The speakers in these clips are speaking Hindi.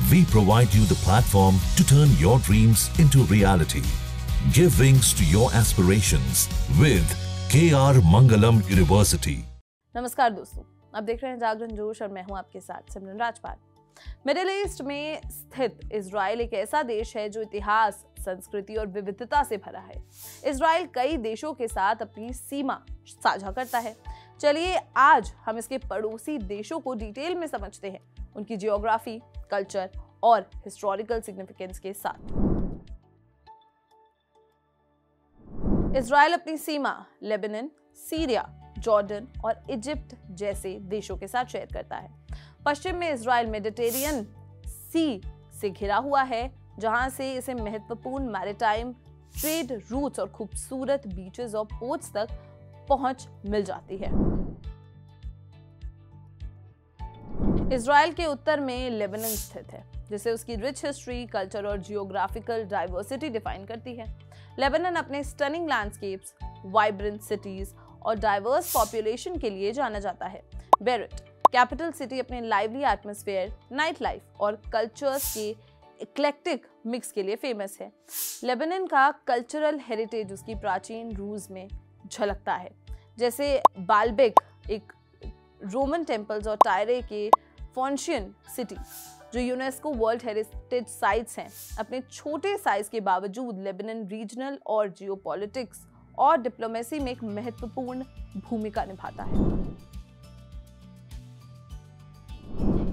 We provide you the platform to turn your dreams into reality. Give wings to your aspirations with KR Mangalam University. नमस्कार दोस्तों, आप देख रहे हैं जागरण जोश और मैं हूं आपके साथ सिमरन राजपाल। मिडिल ईस्ट में स्थित इजराइल एक ऐसा देश है जो इतिहास, संस्कृति और विविधता से भरा है। इजराइल कई देशों के साथ अपनी सीमा साझा करता है। चलिए आज हम इसके पड़ोसी देशों को डिटेल में समझते हैं, उनकी जियोग्राफी, कल्चर और हिस्टोरिकल सिग्निफिकेंस के साथ। इजराइल अपनी सीमा लेबनान, सीरिया, जॉर्डन और इजिप्ट जैसे देशों के साथ शेयर करता है। पश्चिम में इजराइल मेडिटेरियन सी से घिरा हुआ है, जहां से इसे महत्वपूर्ण मैरीटाइम ट्रेड रूट्स और खूबसूरत बीचेस और पोर्ट्स तक पहुंच मिल जाती है। इजराइल के उत्तर में लेबनान स्थित है, जिसे उसकी रिच हिस्ट्री, कल्चर और जियोग्राफिकल डाइवर्सिटी डिफाइन करती है। लेबनान अपने स्टनिंग लैंडस्केप्स, वाइब्रेंट सिटीज और डाइवर्स पॉपुलेशन के लिए जाना जाता है। बेरूट कैपिटल सिटी अपने लाइवली एटमॉस्फेयर, नाइट लाइफ और कल्चर्स के इक्लेक्टिक मिक्स के लिए फेमस है। लेबनान का कल्चरल हेरिटेज उसकी प्राचीन रूज में झलकता है, जैसे बाल्बेक एक रोमन टेम्पल्स और टायरे के फोनिशियन सिटी जो यूनेस्को वर्ल्ड हेरिटेज साइट्स हैं। अपने छोटे साइज के बावजूद लेबनान रीजनल और जियोपॉलिटिक्स और डिप्लोमेसी में एक महत्वपूर्ण भूमिका निभाता है।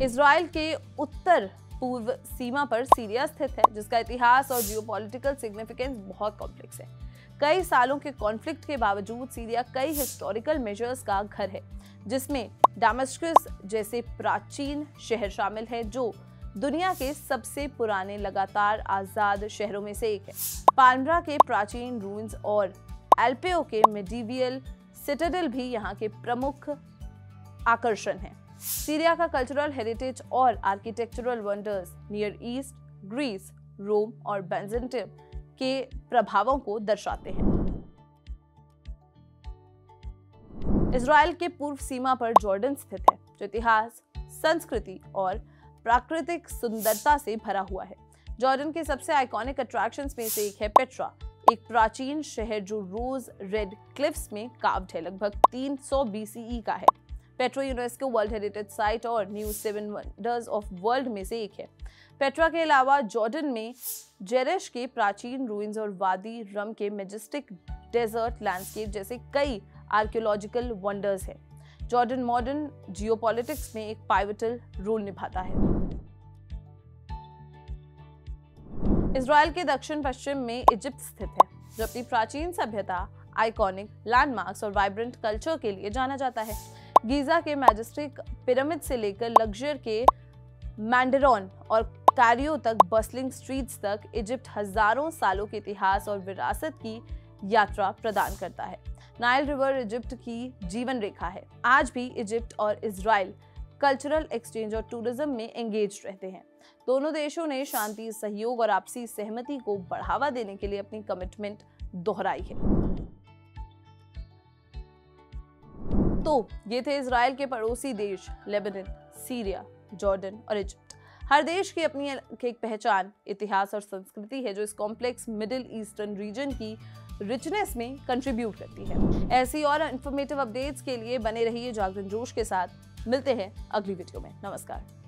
इजराइल के उत्तर पूर्व सीमा पर सीरिया स्थित है, जिसका इतिहास और जियोपॉलिटिकल सिग्निफिकेंस बहुत कॉम्प्लेक्स है। कई सालों के कॉन्फ्लिक्ट के बावजूद सीरिया कई हिस्टोरिकल मेजर्स का घर है, जिसमें दमिश्क जैसे प्राचीन शहर शामिल है, जो दुनिया के सबसे पुराने लगातार आजाद शहरों में से एक है। पाल्मरा के प्राचीन रूइंस और एल्पेओ के मेडिवियल सिटाडेल भी यहाँ के प्रमुख आकर्षण हैं। सीरिया का कल्चरल हेरिटेज और architectural wonders near east, Greece, Rome और बैजेंटियम के प्रभावों को दर्शाते हैं। इजराइल के पूर्व सीमा पर जॉर्डन स्थित है, जो इतिहास, संस्कृति और प्राकृतिक सुंदरता से भरा हुआ है। जॉर्डन के सबसे आइकॉनिक अट्रैक्शंस में से एक है पेट्रा, एक प्राचीन शहर जो रोज रेड क्लिफ्स में कार्व्ड है, लगभग 300 BCE का है। Petra UNESCO world heritage site और न्यू 7 वंडर्स ऑफ वर्ल्ड में से एक है। पेट्रा के अलावा जॉर्डन में जेरेश के प्राचीन रूइंस और वादी रम के मेजेस्टिक डेजर्ट लैंडस्केप जैसे कई आर्कियोलॉजिकल वंडर्स हैं। जॉर्डन मॉडर्न जियोपॉलिटिक्स में एक पाइवटल रोल निभाता है। इजराइल के दक्षिण पश्चिम में इजिप्ट स्थित है, जो अपनी प्राचीन सभ्यता, आइकॉनिक लैंडमार्क्स और वाइब्रेंट कल्चर के लिए जाना जाता है। गीजा के मैजेस्टिक पिरामिड से लेकर लग्जर के मैंडेरॉन और कायरो तक बस्लिंग स्ट्रीट्स तक इजिप्ट हजारों सालों के इतिहास और विरासत की यात्रा प्रदान करता है। नाइल रिवर इजिप्ट की जीवन रेखा है। आज भी इजिप्ट और इजराइल कल्चरल एक्सचेंज और टूरिज्म में एंगेज रहते हैं। दोनों देशों ने शांति, सहयोग और आपसी सहमति को बढ़ावा देने के लिए अपनी कमिटमेंट दोहराई है। तो ये थे इजराइल के पड़ोसी देश लेबनान, सीरिया, जॉर्डन और इजिप्ट। हर देश की अपनी एक पहचान, इतिहास और संस्कृति है, जो इस कॉम्प्लेक्स मिडिल ईस्टर्न रीजन की रिचनेस में कंट्रीब्यूट करती है। ऐसी और इंफॉर्मेटिव अपडेट्स के लिए बने रहिए जागरण जोश के साथ। मिलते हैं अगली वीडियो में। नमस्कार।